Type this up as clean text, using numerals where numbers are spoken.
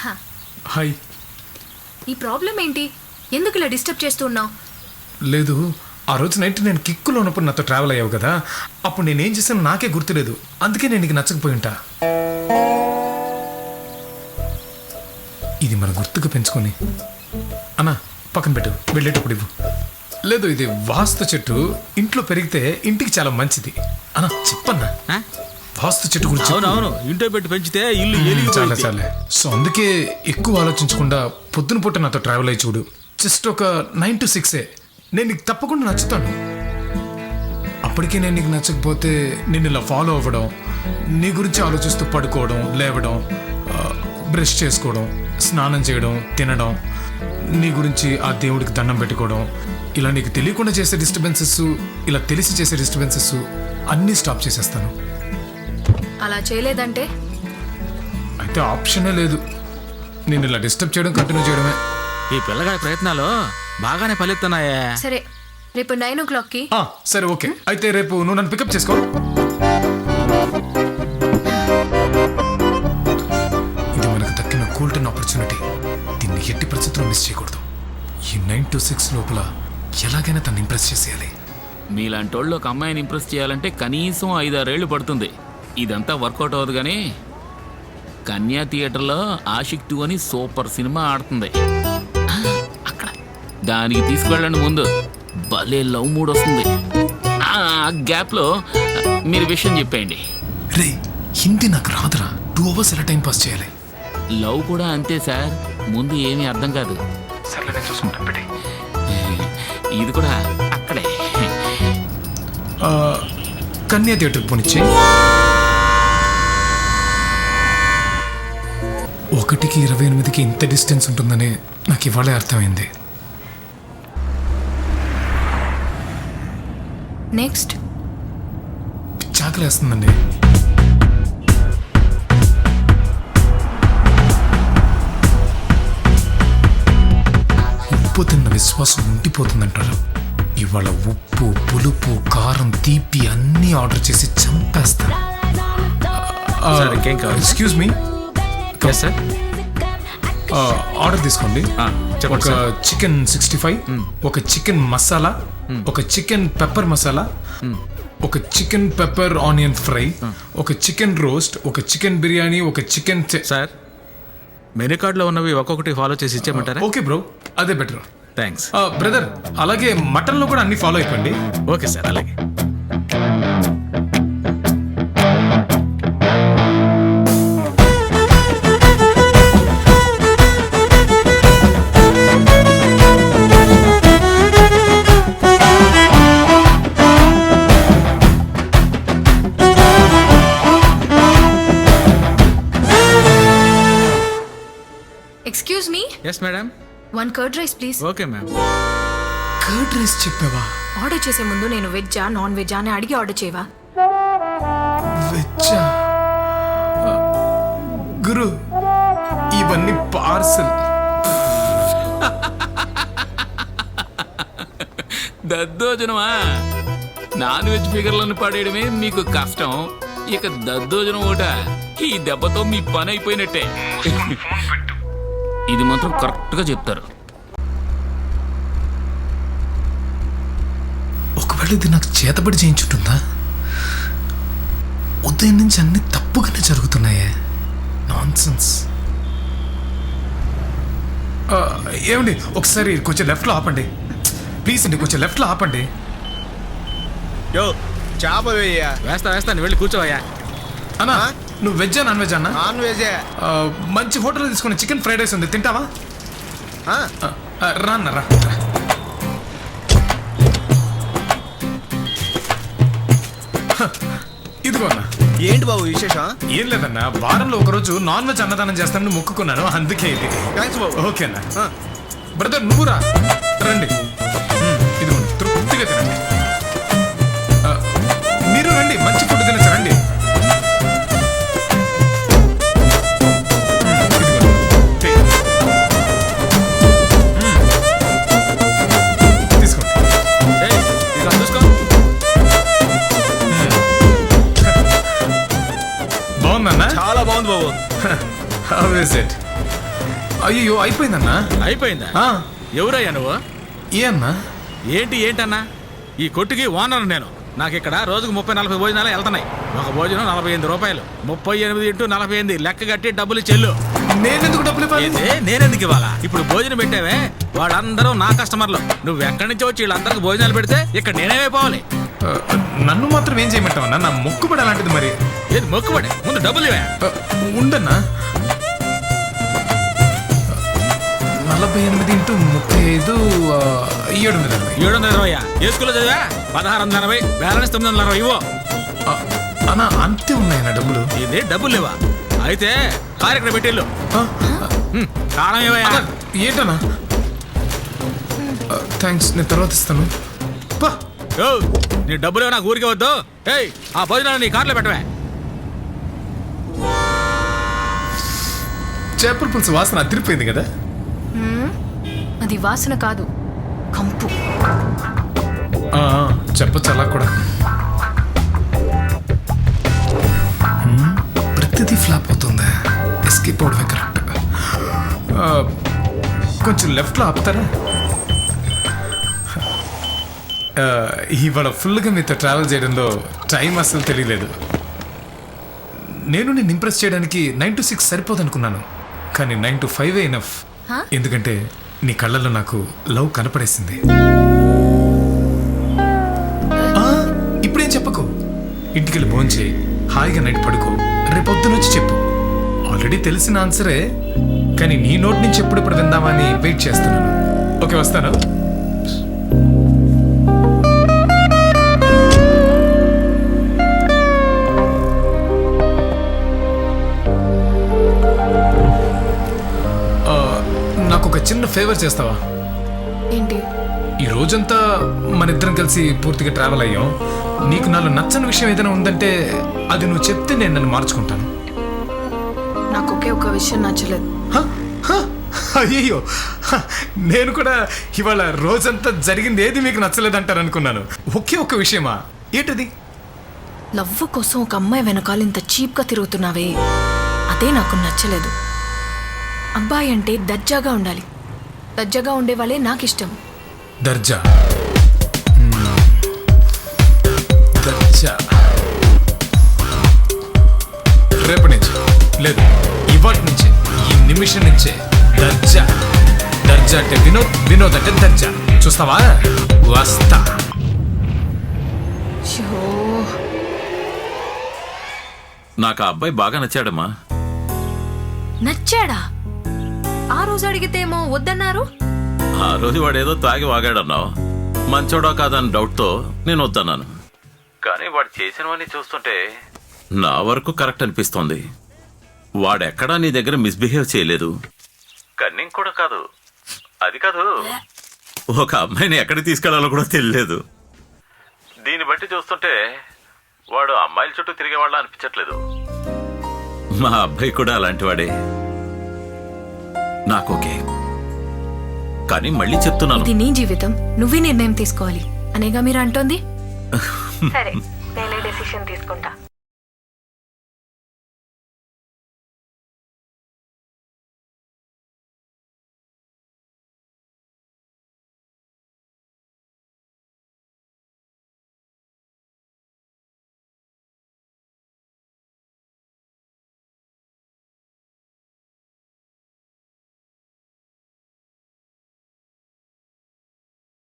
Hi. ఈ problem ఏంటి? ఎందుకు ఇలా డిస్టర్బ్ చేస్తున్నావు? లేదు, ఆ రోజు నైట్ నేను కిక్కులో ఉన్నప్పుడు నాతో ట్రావెల్ అయ్యావు కదా, అప్పుడు నేనేం చేశాను నాకే గుర్తులేదు. అందుకే నేను నీకు నచ్చకపోయి ఉంటా. ఇది మన గుర్తుగా పెంచుకొని అన్నా పక్కన పెట్టు, వెళ్ళేటప్పుడు ఇవ్వు. లేదు, ఇది వాస్తు చెట్టు, ఇంట్లో పెరిగితే ఇంటికి చాలా మంచిది అన్నా. చెప్పన్నా వాస్తు చెట్టు గురించి. అవునవును, ఇంట్లో పెట్టి పెంచితే ఇల్లు చాలా చాలా. సో అందుకే ఎక్కువ ఆలోచించకుండా పొద్దున పూట నాతో ట్రావెల్ అయ్యి చూడు. జస్ట్ ఒక 9 to 6 నేను నీకు తప్పకుండా నచ్చుతాను. అప్పటికే నేను నీకు నచ్చకపోతే నేను ఇలా ఫాలో అవ్వడం, నీ గురించి ఆలోచిస్తూ పడుకోవడం, లేవడం, బ్రష్ చేసుకోవడం, స్నానం చేయడం, తినడం, నీ గురించి ఆ దేవుడికి దండం పెట్టుకోవడం, ఇలా నీకు తెలియకుండా చేసే డిస్టర్బెన్సెస్, ఇలా తెలిసి చేసే డిస్టర్బెన్సెస్ అన్నీ స్టాప్ చేసేస్తాను. అలా చేయలేదంటే? అయితే ఆప్షనే లేదు, నేను ఇలా డిస్టర్బ్ చేయడం కంటిన్యూ చేయడమే. ఈ పిల్లగాడి ప్రయత్నాలు బాగానే ఫలిస్తున్నాయే. సరే, రేపు 9 o'clockకి. సరే ఓకే, అయితే రేపు నువ్వు నన్ను పికప్ చేసుకో. ఇది మనకు దక్కిన గోల్డెన్ ఆపర్చునిటీ. దీన్ని ఎట్టి పరిస్థితుల్లో మిస్ చేయకూడదు. ఈ 9 to 6 లోపల ఎలాగైనా తను ఇంప్రెస్ చేసేయాలి. మీలాంటి వాళ్ళు ఒక అమ్మాయిని ఇంప్రెస్ చేయాలంటే కనీసం 5-6 ఏళ్ళు పడుతుంది. ఇదంతా వర్కౌట్ అవ్వదు. కానీ కన్యా థియేటర్లో ఆషిక్ 2 అని సూపర్ సినిమా ఆడుతుంది. అక్కడ దానికి తీసుకెళ్ళండి. ముందు భలే లవ్ మూడ్ వస్తుంది. ఆ గ్యాప్లో మీరు విషయం చెప్పేయండి. రే, హిందీ నాకు రాదురా. 2 hours ఎలా టైం పాస్ చేయాలి? లవ్ కూడా అంతే సార్, ముందు ఏమీ అర్థం కాదు. ఇది కూడా అక్కడే. కన్యా థియేటర్కి పోనిచ్చే. 1కి 28కి ఇంత డిస్టెన్స్ ఉంటుందని నాకు ఇవాళే అర్థమైంది. నెక్స్ట్ చాకలేస్తుందండి. ఉప్పు తిన్న విశ్వాసం ఉండిపోతుందంటారు. ఇవాళ ఉప్పు, పులుపు, కారం, తీపి అన్నీ ఆర్డర్ చేసి చంపేస్తాను. ఎక్స్క్యూజ్ మీ సార్, ఆర్డర్ తీసుకోండి. ఒక చికెన్ 65, ఒక చికెన్ మసాలా, ఒక చికెన్ పెప్పర్ మసాలా, ఒక చికెన్ పెప్పర్ ఆనియన్ ఫ్రై, ఒక చికెన్ రోస్ట్, ఒక చికెన్ బిర్యానీ, ఒక చికెన్. సార్, మెనూ కార్డులో ఉన్నవి ఒక్కొక్కటి ఫాలో చేసి ఇచ్చేయమంటారా? ఓకే బ్రో, అదే బెటర్. Thanks brother. అలాగే మటన్లో కూడా అన్ని ఫాలో అయిపోండి. ఓకే సార్, అలాగే. Excuse me. Yes madam. 1 curd rice please. Okay ma'am. Curd rice చెప్పావా? ఆర్డర్ చేసే ముందు నేను వెజ్జా నాన్ వెజ్జా అని అడిగి ఆర్డర్ చేయవా? వెజ్జా? గురు, ఇవన్నీ పార్సల్. దద్దోజనమా? నాన్ వెజ్ ఫిగర్లను పడేయడమే మీకు కష్టం, ఇక దద్దోజనం ఒకట. ఈ దెబ్బతో మీ పని అయిపోయినట్టే. ఇది మాత్రం కరెక్ట్గా చెప్తారు. ఒకవేళ ఇది నాకు చేతబడి చేయించుంటుందా? ఉదయం నుంచి అన్ని తప్పుగానే జరుగుతున్నాయే. నాన్సెన్స్. ఏమండి, ఒకసారి కొంచెం లెఫ్ట్లో ఆపండి ప్లీజ్ అండి, కొంచెం లెఫ్ట్లో ఆపండి. యో, చేప వేయ్యా. వేస్తాను, వెళ్ళి కూర్చోవయ్యా. అన్నా, నువ్వు వెజ్జా నాన్ వెజ్ అన్నా? నాన్ వెజే. మంచి హోటల్లో తీసుకున్న చికెన్ ఫ్రైడ్ రైస్ ఉంది, తింటావా? రా అన్న, రా. ఇదిగో అన్న. ఏంటి బాబు విశేషం? ఏం లేదన్నా, వారంలో ఒకరోజు నాన్ వెజ్ అన్నదానం చేస్తానని మొక్కుకున్నాను, అందుకే ఇది. థ్యాంక్స్ బాబు. ఓకే అన్న. బ్రదర్ నువ్వు రా, రండి. ఇదిగో తృప్తిగా తినండి. మీరు రండి, మంచి ఫుడ్ తినచ్చు, రండి. చాలా బాగుంది బాబు. How is it? అయ్యో అయిపోయిందన్నా. అయిపోయిందా? ఆ, ఎవరయ్యా నువ్వు? ఏ అన్నా? ఏంటన్నా? ఈ కొట్టుకి ఓనర్ నేను. నాకు ఇక్కడ రోజుకు 30-40 భోజనాలు వెళ్తున్నాయి. ఒక భోజనం 48 రూపాయలు. 38 × 48 లెక్క కట్టి డబ్బులు చెల్లు. నేనెందుకు డబ్బులు ఇవ్వాలి? నేనెందుకు ఇవ్వాలా? ఇప్పుడు భోజనం పెట్టావే వాళ్ళందరూ నా కస్టమర్లు. నువ్వు ఎక్కడి నుంచి వచ్చి వీళ్ళందరికి భోజనాలు పెడితే ఇక్కడ నేనేమైపోవాలి? నన్ను మాత్రం ఏం చేయమంటావన్నా? నా మొక్కుబడి అలాంటిది. మరి ఏది మొక్కుబడి? ముందు డబ్బులు ఇవే. ఉండన్నా. 48 × 35 720. 720. ఏ స్కూల్లో చదివా? 1680. బ్యాలెన్స్ 920 ఇవ్వు. అన్నా అంతే ఉన్నాయన్న డబ్బులు. ఇది డబ్బులు ఇవ్వా? అయితే కార్యక్రమం పెట్టిల్లు. కారణం ఇవ్వయా? ఏంటన్నా? థ్యాంక్స్, నేను తర్వాత ఇస్తాను. నీ డబ్బులు నాకు ఊరికే వద్దు. ఏయ్, ఆ భోజనాలు నీ కార్లో పెట్టవే. చేపల పులుసు వాసన అదిరిపోయింది కదా. అది వాసన కాదు, కంపు. చెప్పచ్చు అలా కూడా. ప్రతిదీ ఫ్లాప్ అవుతుంది. ఎస్కేప్ అవడమే కరెక్ట్. కొంచెం లెఫ్ట్లో ఆపుతారా? ఇవాళ ఫుల్గా మీతో ట్రావెల్ చేయడంలో టైం అసలు తెలియలేదు. నేను నిన్ను ఇంప్రెస్ చేయడానికి 9 to 6 సరిపోదు అనుకున్నాను, కానీ 9 to 5 ఎనఫ్. ఎందుకంటే నీ కళ్ళల్లో నాకు లవ్ కనపడేసింది. ఇప్పుడేం చెప్పకు. ఇంటికెళ్ళి భోంచేయి, హాయిగా నైట్ పడుకో, రేపొద్దునొచ్చి చెప్పు. ఆల్రెడీ తెలిసిన ఆన్సరే, కానీ నీ నోటి నుంచి ఎప్పుడెప్పుడు విందామని వెయిట్ చేస్తున్నాను. ఓకే, వస్తాను. నాకు ఒక చిన్న ఫేవర్ చేస్తావా? ఏంటి? ఈ రోజంతా మన ఇద్దరం కలిసి పూర్తిగా ట్రావెల్ అయ్యాం. నీకు నాలో నచ్చని విషయం ఏదైనా ఉందంటే అది నువ్వు చెప్తే నేను నన్ను మార్చుకుంటాను. నాకు ఒకే ఒక విషయం నచ్చలేదు. అయ్యో, నేను కూడా ఇవాళ రోజంతా జరిగింది ఏది మీకు నచ్చలేదంటారు అనుకున్నాను. ఒకే ఒక విషయమా? ఏంటది? లవ్ కోసం ఒక అమ్మాయి వెనకాల ఇంత చీప్గా తిరుగుతున్నావే, అదే నాకు నచ్చలేదు. అబ్బాయి అంటే దర్జాగా ఉండాలి. దర్జాగా ఉండే వాళ్ళే నాకు ఇష్టం. దర్జా దర్జా రేపటి నుంచి లేదు, ఇవాటి నుంచి, ఈ నిమిషం నుంచే దర్జా. దర్జా అంటే వినోద్, వినోద్ అంటే దర్జా. చూస్తావా? వస్తా. నాకు ఆ అబ్బాయి బాగా నచ్చాడమ్మా. నచ్చాడా? ఆ రోజు అడిగితేమో వద్దన్నారు. ఆ రోజు వాడేదో తాగి వాగాడన్నావు. మంచోడో కాదని డౌట్తో నేను వద్దన్నాను. కానీ వాడు చేసినవన్నీ చూస్తుంటే నా వరకు కరెక్ట్ అనిపిస్తోంది. వాడెక్కడా నీ దగ్గర మిస్బిహేవ్ చేయలేదు. కన్నింగ్ కూడా కాదు. అది కాదు, ఒక అమ్మాయిని ఎక్కడికి తీసుకెళ్లాలో కూడా తెలియలేదు. దీన్ని బట్టి చూస్తుంటే వాడు అమ్మాయిల చుట్టూ తిరిగేవాళ్ళ అనిపించట్లేదు. మా అబ్బాయి కూడా అలాంటి వాడే. నాకోకే, కానీ మళ్ళీ చెప్తున్నాను, ఇది నీ జీవితం, నువ్వే నిర్ణయం తీసుకోవాలి అనేగా మీరు అంటోంది. సరే, నేనే డెసిషన్ తీసుకుంటా.